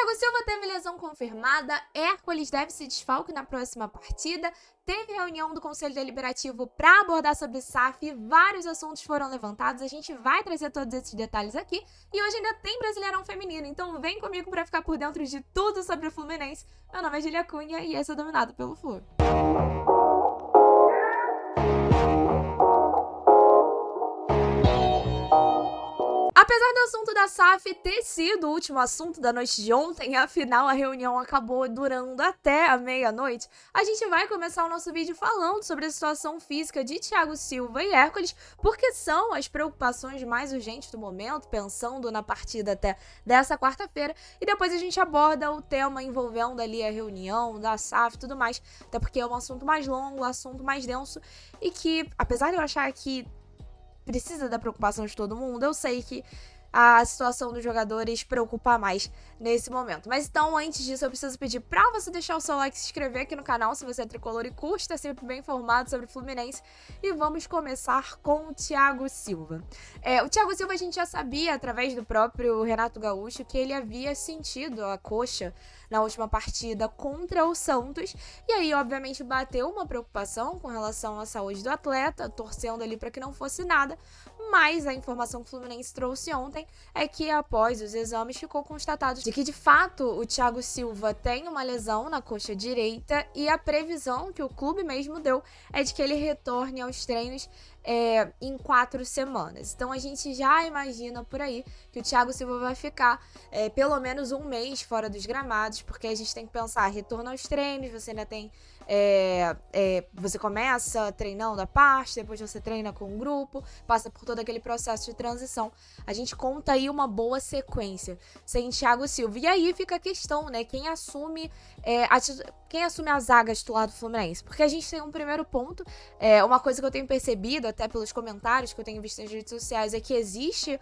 Thiago Silva teve lesão confirmada, Hércules deve se desfalque na próxima partida, teve reunião do Conselho Deliberativo para abordar sobre SAF, vários assuntos foram levantados, a gente vai trazer todos esses detalhes aqui, e hoje ainda tem Brasileirão Feminino, então vem comigo para ficar por dentro de tudo sobre o Fluminense. Meu nome é Julia Cunha e esse é Dominado pelo Flu. Apesar do assunto da SAF ter sido o último assunto da noite de ontem, afinal a reunião acabou durando até a meia-noite, a gente vai começar o nosso vídeo falando sobre a situação física de Thiago Silva e Hércules, porque são as preocupações mais urgentes do momento, pensando na partida até dessa quarta-feira, e depois a gente aborda o tema envolvendo ali a reunião da SAF e tudo mais, até porque é um assunto mais longo, um assunto mais denso, e que, apesar de eu achar que precisa da preocupação de todo mundo, eu sei que a situação dos jogadores preocupa mais nesse momento. Mas então, antes disso, eu preciso pedir pra você deixar o seu like e se inscrever aqui no canal, se você é tricolor e curte, tá sempre bem informado sobre o Fluminense. E vamos começar com o Thiago Silva. O Thiago Silva a gente já sabia, através do próprio Renato Gaúcho, que ele havia sentido a coxa na última partida contra o Santos, e aí obviamente bateu uma preocupação com relação à saúde do atleta, torcendo ali para que não fosse nada, mas a informação que o Fluminense trouxe ontem é que após os exames ficou constatado de que de fato o Thiago Silva tem uma lesão na coxa direita, e a previsão que o clube mesmo deu é de que ele retorne aos treinos em 4 semanas. Então a gente já imagina por aí que o Thiago Silva vai ficar pelo menos um mês fora dos gramados, porque a gente tem que pensar, retorno aos treinos, você ainda tem você começa treinando à parte, depois você treina com um grupo, passa por todo aquele processo de transição. A gente conta aí uma boa sequência sem Thiago Silva. E aí fica a questão, né? Quem assume a zaga titular do Fluminense? Porque a gente tem um primeiro ponto, uma coisa que eu tenho percebido, até pelos comentários que eu tenho visto nas redes sociais, é que existe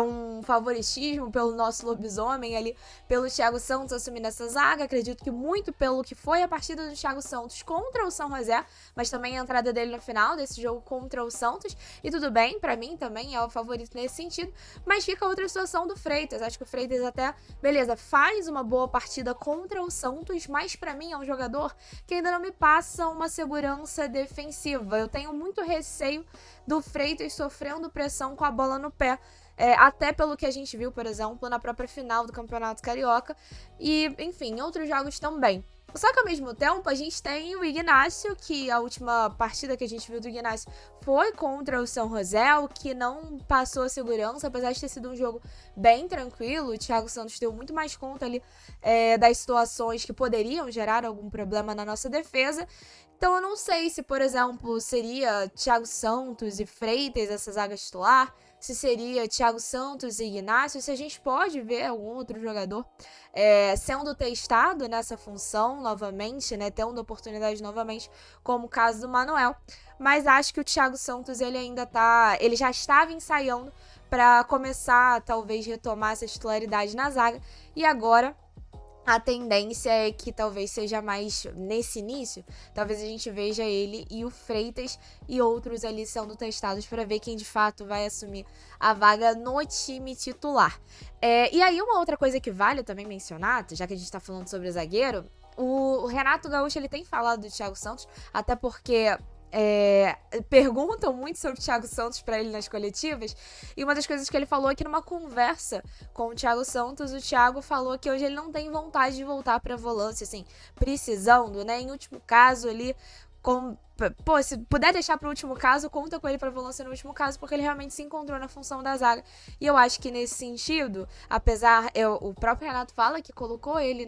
um favoritismo pelo nosso lobisomem ali, pelo Thiago Santos assumindo essa zaga. Acredito que muito pelo que foi a partida do Thiago Santos contra o São José, mas também a entrada dele no final desse jogo contra o Santos, e tudo bem, pra mim também é o favorito nesse sentido, mas fica outra situação do Freitas. Acho que o Freitas até, beleza, faz uma boa partida contra o Santos, mas pra mim é um jogador que ainda não me passa uma segurança defensiva. Eu tenho muito receio do Freitas sofrendo pressão com a bola no pé, até pelo que a gente viu, por exemplo, na própria final do Campeonato Carioca e, enfim, em outros jogos também. Só que ao mesmo tempo a gente tem o Ignacio, que a última partida que a gente viu do Ignacio foi contra o São José, o que não passou segurança, apesar de ter sido um jogo bem tranquilo. O Thiago Santos deu muito mais conta ali das situações que poderiam gerar algum problema na nossa defesa. Então eu não sei se, por exemplo, seria Thiago Santos e Freitas essa zaga titular, se seria Thiago Santos e Ignacio, se a gente pode ver algum outro jogador sendo testado nessa função novamente, né, tendo oportunidade novamente, como o caso do Manuel. Mas acho que o Thiago Santos ele já estava ensaiando para começar, talvez, retomar essa titularidade na zaga, e agora a tendência é que talvez seja mais nesse início, talvez a gente veja ele e o Freitas e outros ali sendo testados para ver quem de fato vai assumir a vaga no time titular. E aí uma outra coisa que vale também mencionar, já que a gente tá falando sobre o zagueiro, o Renato Gaúcho ele tem falado do Thiago Santos, até porque perguntam muito sobre o Thiago Santos para ele nas coletivas, e uma das coisas que ele falou é que numa conversa com o Thiago Santos, o Thiago falou que hoje ele não tem vontade de voltar para a volância, assim, precisando, né, em último caso ali, se puder deixar para o último caso, conta com ele para volância no último caso, porque ele realmente se encontrou na função da zaga. E eu acho que nesse sentido, o próprio Renato fala que colocou ele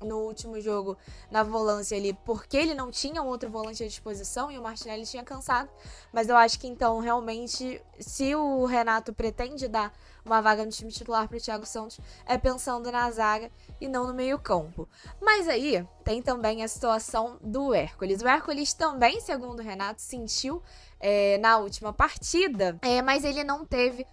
no último jogo na volância ali, porque ele não tinha um outro volante à disposição e o Martinelli tinha cansado, mas eu acho que então realmente, se o Renato pretende dar uma vaga no time titular para o Thiago Santos, é pensando na zaga e não no meio campo. Mas aí tem também a situação do Hércules. O Hércules também, segundo o Renato, sentiu na última partida, mas ele não teve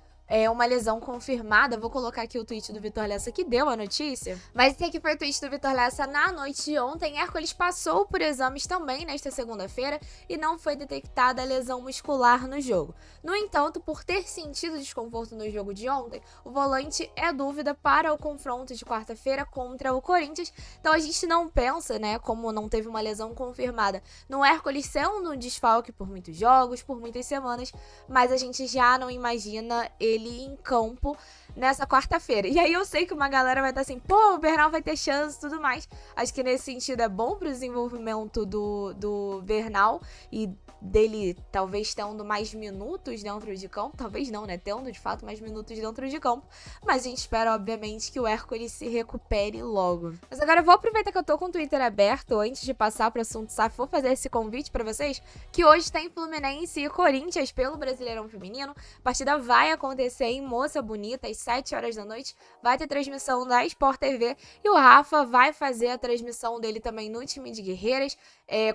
uma lesão confirmada. Vou colocar aqui o tweet do Vitor Lessa que deu a notícia. Mas esse aqui foi o tweet do Vitor Lessa na noite de ontem. Hércules passou por exames também nesta segunda-feira e não foi detectada lesão muscular no jogo. No entanto, por ter sentido desconforto no jogo de ontem, o volante é dúvida para o confronto de quarta-feira contra o Corinthians. Então a gente não pensa, né, como não teve uma lesão confirmada, no Hércules sendo um desfalque por muitos jogos, por muitas semanas, mas a gente já não imagina ele em campo nessa quarta-feira. E aí eu sei que uma galera vai estar assim, pô, o Bernal vai ter chance e tudo mais. Acho que nesse sentido é bom pro desenvolvimento do Bernal e dele talvez tendo mais minutos dentro de campo. Talvez não, né? Tendo de fato mais minutos dentro de campo. Mas a gente espera, obviamente, que o Hércules se recupere logo. Mas agora eu vou aproveitar que eu tô com o Twitter aberto antes de passar pro assunto SAF. Vou fazer esse convite pra vocês, que hoje tem Fluminense e Corinthians pelo Brasileirão Feminino. A partida vai acontecer em Moça Bonita, às 7 horas da noite. Vai ter transmissão da Sport TV e o Rafa vai fazer a transmissão dele também no time de guerreiras,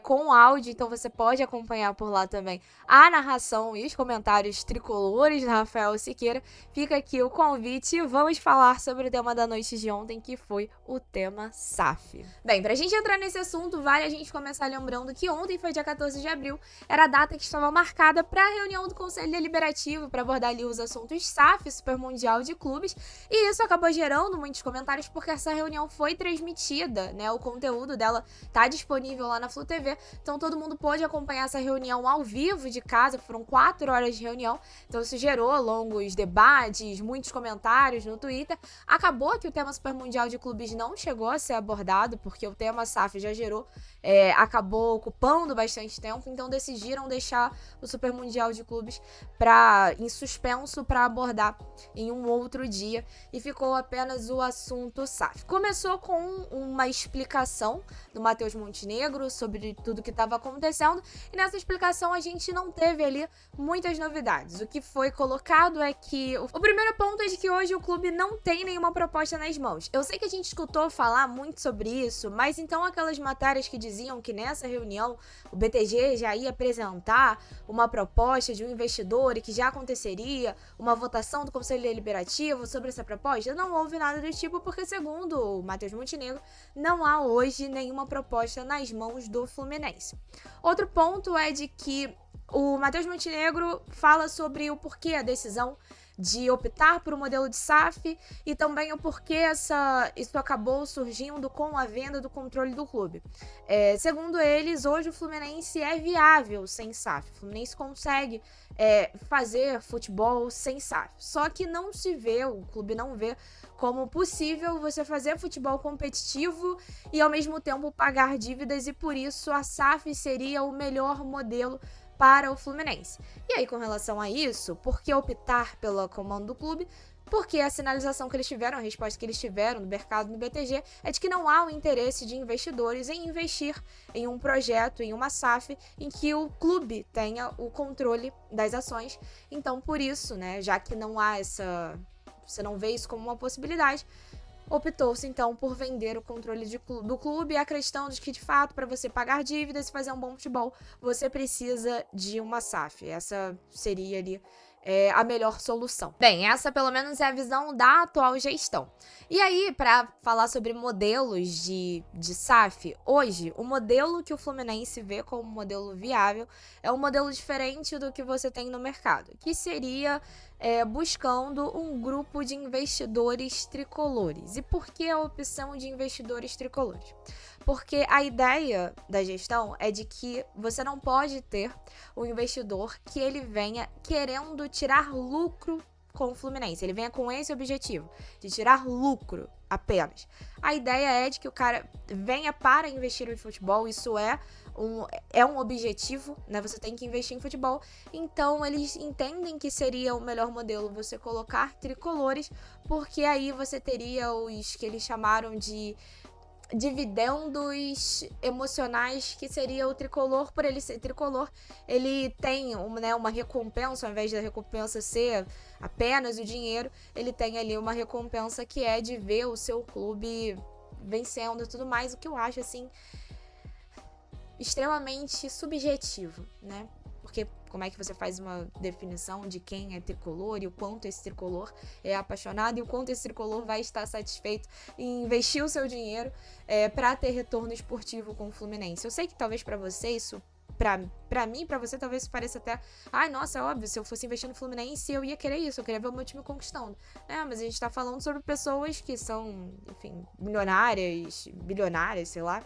com áudio, então você pode acompanhar por lá também a narração e os comentários tricolores do Rafael Siqueira. Fica aqui o convite e vamos falar sobre o tema da noite de ontem, que foi o tema SAF. Bem, pra gente entrar nesse assunto, vale a gente começar lembrando que ontem foi dia 14 de abril, era a data que estava marcada para a reunião do Conselho Deliberativo para abordar ali os assuntos SAF, Super Mundial de Clubes, e isso acabou gerando muitos comentários porque essa reunião foi transmitida, né? O conteúdo dela tá disponível lá na Flu TV, então todo mundo pôde acompanhar essa reunião ao vivo de casa, foram 4 horas de reunião, então isso gerou longos debates, muitos comentários no Twitter. Acabou que o tema Super Mundial de Clubes não chegou a ser abordado, porque o tema SAF já gerou, acabou ocupando bastante tempo, então decidiram deixar o Super Mundial de Clubes em suspenso para abordar em um outro dia, e ficou apenas o assunto SAF. Começou com uma explicação do Matheus Montenegro sobre tudo que estava acontecendo, e nessa explicação a gente não teve ali muitas novidades. O que foi colocado é que o primeiro ponto é de que hoje o clube não tem nenhuma proposta nas mãos. Eu sei que a gente escutou falar muito sobre isso, mas então aquelas matérias que diziam que nessa reunião o BTG já ia apresentar uma proposta de um investidor e que já aconteceria uma votação do Conselho Deliberativo sobre essa proposta, não houve nada do tipo, porque segundo o Matheus Montenegro, não há hoje nenhuma proposta nas mãos do Fluminense. Outro ponto é de que o Matheus Montenegro fala sobre o porquê a decisão de optar por um modelo de SAF e também o porquê isso acabou surgindo com a venda do controle do clube. Segundo eles, hoje o Fluminense é viável sem SAF. O Fluminense consegue fazer futebol sem SAF. Só que não se vê, o clube não vê como possível você fazer futebol competitivo e ao mesmo tempo pagar dívidas, e por isso a SAF seria o melhor modelo para o Fluminense. E aí, com relação a isso, por que optar pelo comando do clube? Porque a sinalização que eles tiveram, a resposta que eles tiveram no mercado, no BTG, é de que não há o interesse de investidores em investir em um projeto, em uma SAF, em que o clube tenha o controle das ações. Então, por isso, né, já que não há você não vê isso como uma possibilidade, optou-se então por vender o controle do clube, acreditando que de fato para você pagar dívidas e fazer um bom futebol você precisa de uma SAF. Essa seria ali a melhor solução. Bem, essa pelo menos é a visão da atual gestão. E aí, para falar sobre modelos de SAF, hoje o modelo que o Fluminense vê como modelo viável é um modelo diferente do que você tem no mercado, que seria buscando um grupo de investidores tricolores. E por que a opção de investidores tricolores? Porque a ideia da gestão é de que você não pode ter um investidor que ele venha querendo tirar lucro com o Fluminense. Ele venha com esse objetivo, de tirar lucro apenas. A ideia é de que o cara venha para investir em futebol, isso é um objetivo, né? Você tem que investir em futebol. Então, eles entendem que seria o melhor modelo você colocar tricolores, porque aí você teria os que eles chamaram de dividendos emocionais, que seria o tricolor. Por ele ser tricolor, ele tem uma recompensa, ao invés da recompensa ser apenas o dinheiro, ele tem ali uma recompensa que é de ver o seu clube vencendo e tudo mais, o que eu acho assim extremamente subjetivo, né? porque como é que você faz uma definição de quem é tricolor e o quanto esse tricolor é apaixonado e o quanto esse tricolor vai estar satisfeito em investir o seu dinheiro para ter retorno esportivo com o Fluminense. Eu sei que talvez para você isso, pra mim, pra você, talvez isso pareça até, ai, nossa, é óbvio, se eu fosse investir no Fluminense, eu ia querer isso, eu queria ver o meu time conquistando. Mas a gente tá falando sobre pessoas que são, enfim, bilionárias, sei lá,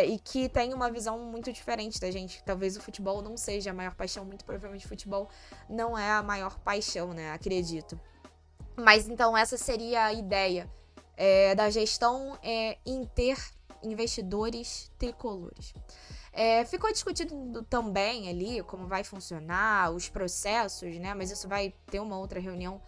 e que têm uma visão muito diferente da gente. Talvez o futebol não seja a maior paixão, muito provavelmente o futebol não é a maior paixão, né, acredito. Mas então essa seria a ideia da gestão em ter investidores tricolores. Ficou discutido também ali como vai funcionar os processos, né? Mas isso vai ter uma outra reunião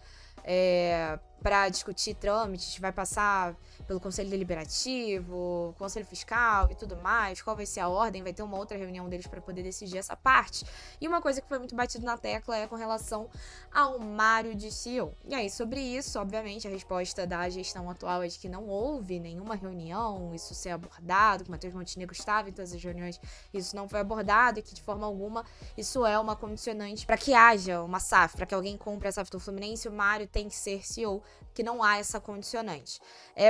para discutir trâmites, vai passar pelo Conselho Deliberativo, Conselho Fiscal e tudo mais, qual vai ser a ordem, vai ter uma outra reunião deles para poder decidir essa parte. E uma coisa que foi muito batido na tecla é com relação ao Mário de CEO. E aí, sobre isso, obviamente, a resposta da gestão atual é de que não houve nenhuma reunião, isso ser abordado, que o Matheus Montenegro estava em todas as reuniões, isso não foi abordado e que, de forma alguma, isso é uma condicionante para que haja uma SAF, para que alguém compre a SAF do Fluminense, o Mário tem que ser CEO, que não há essa condicionante.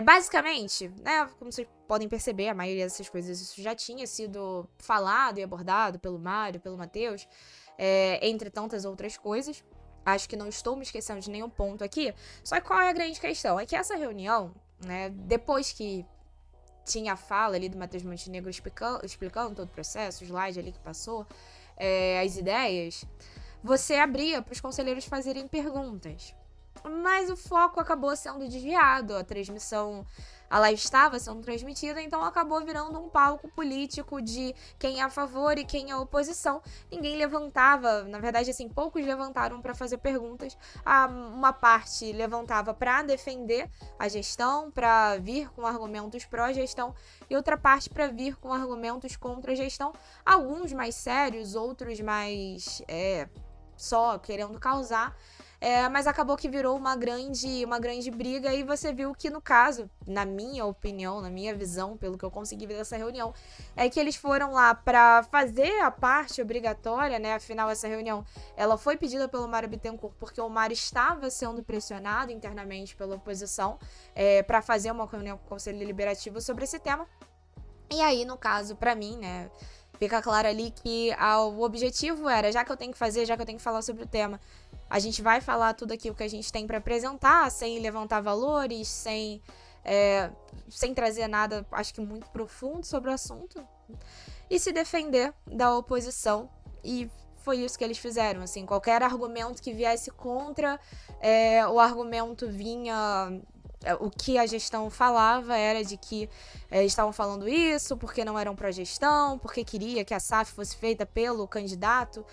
Basicamente, né, como vocês podem perceber, a maioria dessas coisas isso já tinha sido falado e abordado pelo Mário, pelo Matheus, entre tantas outras coisas. Acho que não estou me esquecendo de nenhum ponto aqui. Só que qual é a grande questão? É que essa reunião, né, depois que tinha a fala ali do Matheus Montenegro explicando todo o processo, o slide ali que passou, as ideias, você abria para os conselheiros fazerem perguntas. Mas o foco acabou sendo desviado, a transmissão, a live estava sendo transmitida, então acabou virando um palco político de quem é a favor e quem é a oposição. Ninguém levantava, na verdade, assim, poucos levantaram para fazer perguntas. Uma parte levantava para defender a gestão, para vir com argumentos pró-gestão, e outra parte para vir com argumentos contra a gestão. Alguns mais sérios, outros mais só querendo causar. Mas acabou que virou uma grande briga e você viu que, no caso, na minha opinião, na minha visão, pelo que eu consegui ver dessa reunião, é que eles foram lá para fazer a parte obrigatória, né? Afinal, essa reunião, ela foi pedida pelo Mário Bittencourt porque o Mário estava sendo pressionado internamente pela oposição para fazer uma reunião com o Conselho Deliberativo sobre esse tema. E aí, no caso, para mim, né, fica claro ali que o objetivo era, já que eu tenho que falar sobre o tema, a gente vai falar tudo aquilo que a gente tem para apresentar, sem levantar valores, sem trazer nada, acho que muito profundo sobre o assunto, e se defender da oposição. E foi isso que eles fizeram, assim, qualquer argumento que viesse contra, o argumento vinha... O que a gestão falava era de que estavam falando isso porque não eram pró-gestão, porque queria que a SAF fosse feita pelo candidato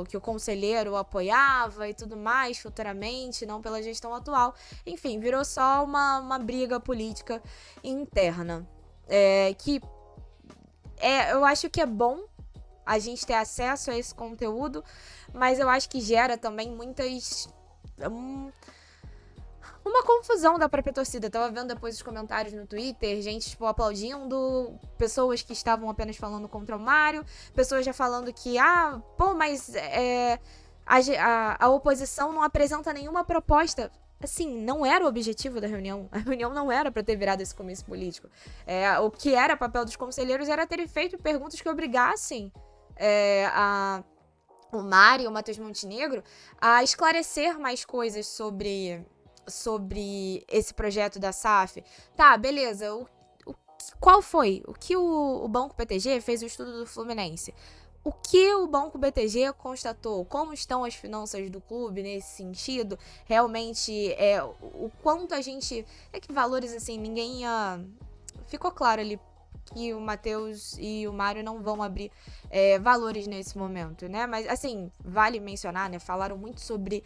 que o conselheiro apoiava e tudo mais futuramente, não pela gestão atual. Enfim, virou só uma briga política interna. Eu acho que é bom a gente ter acesso a esse conteúdo, mas eu acho que gera também uma confusão da própria torcida. Eu tava vendo depois os comentários no Twitter, gente, tipo, aplaudindo, pessoas que estavam apenas falando contra o Mário, pessoas já falando que, mas a oposição não apresenta nenhuma proposta. Assim, não era o objetivo da reunião. A reunião não era para ter virado esse comício político. O que era papel dos conselheiros era terem feito perguntas que obrigassem o Mário e o Matheus Montenegro a esclarecer mais coisas sobre esse projeto da SAF. Tá, beleza. Qual foi? O que o Banco BTG fez o estudo do Fluminense? O que o Banco BTG constatou? Como estão as finanças do clube nesse sentido? Realmente, o quanto a gente... que valores, assim, ninguém ia... Ficou claro ali que o Matheus e o Mário não vão abrir valores nesse momento, né? Mas, assim, vale mencionar, né? Falaram muito sobre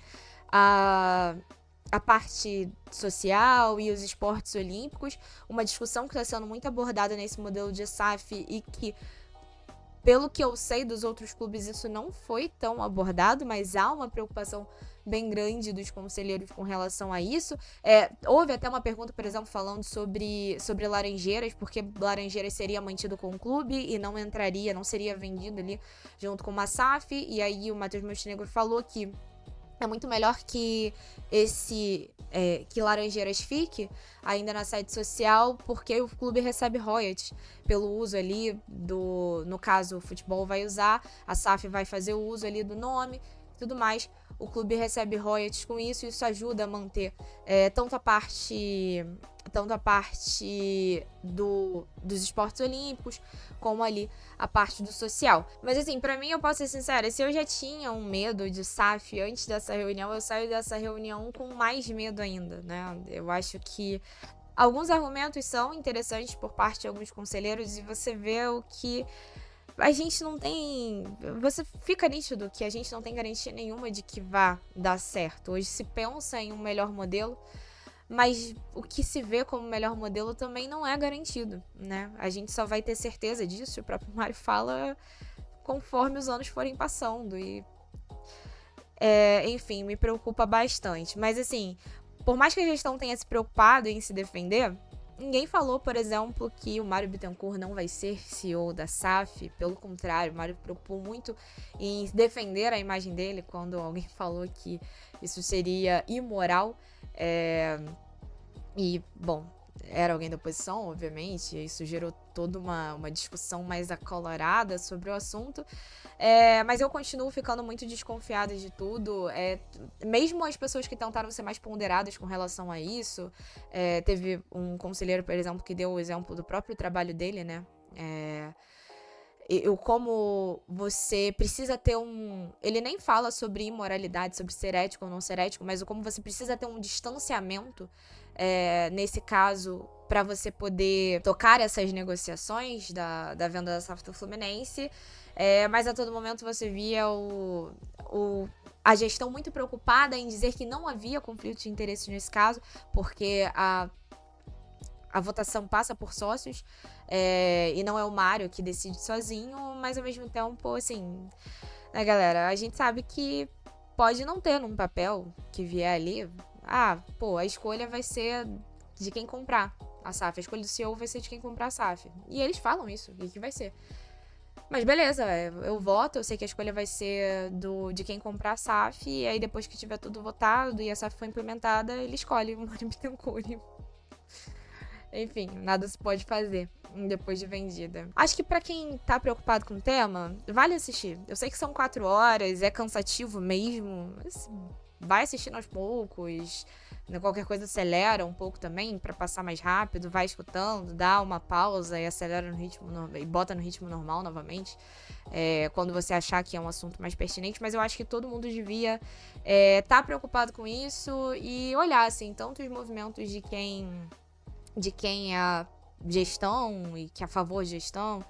a parte social e os esportes olímpicos, uma discussão que está sendo muito abordada nesse modelo de SAF e que, pelo que eu sei dos outros clubes, isso não foi tão abordado, mas há uma preocupação bem grande dos conselheiros com relação a isso. Houve até uma pergunta, por exemplo, falando sobre Laranjeiras, porque Laranjeiras seria mantido com o clube e não entraria, não seria vendido ali junto com o SAF. E aí o Matheus Montenegro falou que é muito melhor que que Laranjeiras fique ainda na sede social, porque o clube recebe royalties pelo uso ali no caso, o futebol vai usar, a SAF vai fazer o uso ali do nome e tudo mais. O clube recebe royalties com isso, e isso ajuda a manter tanto a parte dos esportes olímpicos, como ali a parte do social. Mas assim, pra mim, eu posso ser sincera, se eu já tinha um medo de SAF antes dessa reunião, eu saio dessa reunião com mais medo ainda, né? Eu acho que alguns argumentos são interessantes por parte de alguns conselheiros, e você vê o que a gente não tem. Você fica nítido que a gente não tem garantia nenhuma de que vá dar certo. Hoje se pensa em um melhor modelo, mas o que se vê como melhor modelo também não é garantido, né? A gente só vai ter certeza disso, o próprio Mário fala, conforme os anos forem passando. E, enfim, me preocupa bastante. Mas assim, por mais que a gestão tenha se preocupado em se defender, ninguém falou, por exemplo, que o Mário Bittencourt não vai ser CEO da SAF. Pelo contrário, o Mário preocupou muito em defender a imagem dele quando alguém falou que isso seria imoral. E, bom, era alguém da oposição, obviamente. Isso gerou toda uma discussão mais acalorada sobre o assunto. Mas eu continuo ficando muito desconfiada de tudo. Mesmo as pessoas que tentaram ser mais ponderadas com relação a isso. Teve um conselheiro, por exemplo, que deu o exemplo do próprio trabalho dele, né? Como você precisa ter Ele nem fala sobre imoralidade, sobre ser ético ou não ser ético, mas como você precisa ter um distanciamento, nesse caso, para você poder tocar essas negociações da venda da SAF do Fluminense. Mas a todo momento você via a gestão muito preocupada em dizer que não havia conflito de interesse nesse caso, porque a votação passa por sócios, e não é o Mário que decide sozinho, mas ao mesmo tempo, assim, né, galera, a gente sabe que pode não ter num papel que vier ali, a escolha vai ser de quem comprar a SAF, a escolha do CEO vai ser de quem comprar a SAF. E eles falam isso, o que vai ser. Mas beleza, eu voto, eu sei que a escolha vai ser de quem comprar a SAF, e aí depois que tiver tudo votado e a SAF for implementada, ele escolhe o Mário Bittencourt. Enfim, nada se pode fazer depois de vendida. Acho que pra quem tá preocupado com o tema, vale assistir. Eu sei que são 4 horas, é cansativo mesmo, mas vai assistindo aos poucos. Qualquer coisa acelera um pouco também pra passar mais rápido, vai escutando, dá uma pausa e acelera no ritmo e bota no ritmo normal novamente, quando você achar que é um assunto mais pertinente. Mas eu acho que todo mundo devia tá preocupado com isso e olhar, assim, tanto os movimentos de quem é a gestão e que é a favor de gestão,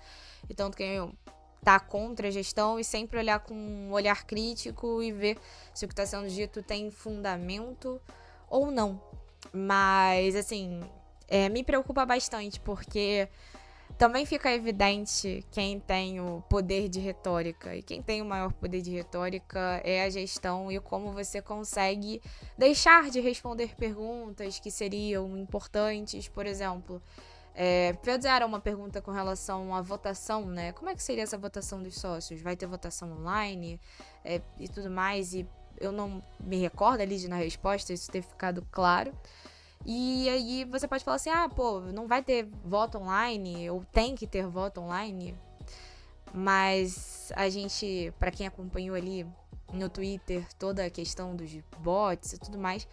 e tanto quem tá contra a gestão, e sempre olhar com um olhar crítico e ver se o que está sendo dito tem fundamento ou não. Mas, assim, me preocupa bastante, porque também fica evidente quem tem o poder de retórica. E quem tem o maior poder de retórica é a gestão, e como você consegue deixar de responder perguntas que seriam importantes. Por exemplo, fizeram uma pergunta com relação à votação, né? Como é que seria essa votação dos sócios? Vai ter votação online e tudo mais? E eu não me recordo ali na resposta isso ter ficado claro. E aí você pode falar assim, não vai ter voto online, ou tem que ter voto online. Mas a gente, pra quem acompanhou ali no Twitter toda a questão dos bots e tudo mais,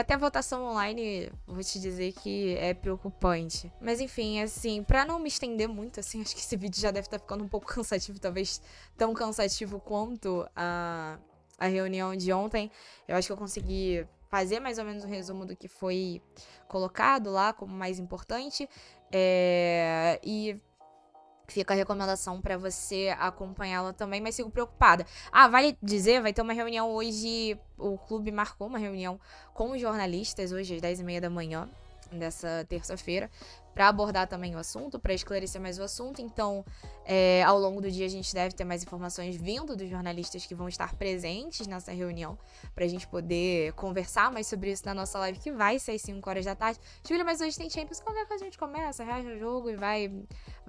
até a votação online, vou te dizer que é preocupante. Mas enfim, assim, pra não me estender muito, assim, acho que esse vídeo já deve estar ficando um pouco cansativo, talvez tão cansativo quanto a reunião de ontem. Eu acho que eu consegui fazer mais ou menos um resumo do que foi colocado lá como mais importante. E fica a recomendação pra você acompanhá-la também, mas sigo preocupada. Vale dizer, vai ter uma reunião hoje, o clube marcou uma reunião com os jornalistas hoje às 10h30 da manhã. dessa terça-feira, para abordar também o assunto, para esclarecer mais o assunto. Então, ao longo do dia a gente deve ter mais informações vindo dos jornalistas que vão estar presentes nessa reunião, para a gente poder conversar mais sobre isso na nossa live, que vai ser às 5 horas da tarde. Júlia, mas hoje tem Champions, qualquer coisa a gente começa, reage ao jogo e vai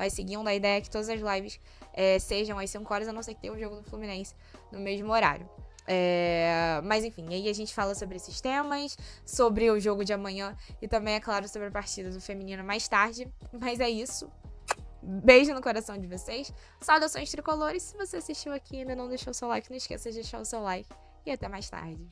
seguindo. A ideia é que todas as lives sejam às 5 horas, a não ser que tenha o jogo do Fluminense no mesmo horário. Mas enfim, aí a gente fala sobre esses temas, sobre o jogo de amanhã e também, é claro, sobre a partida do feminino mais tarde. Mas é isso. Beijo no coração de vocês. Saudações tricolores. Se você assistiu aqui e ainda não deixou o seu like, não esqueça de deixar o seu like. E até mais tarde.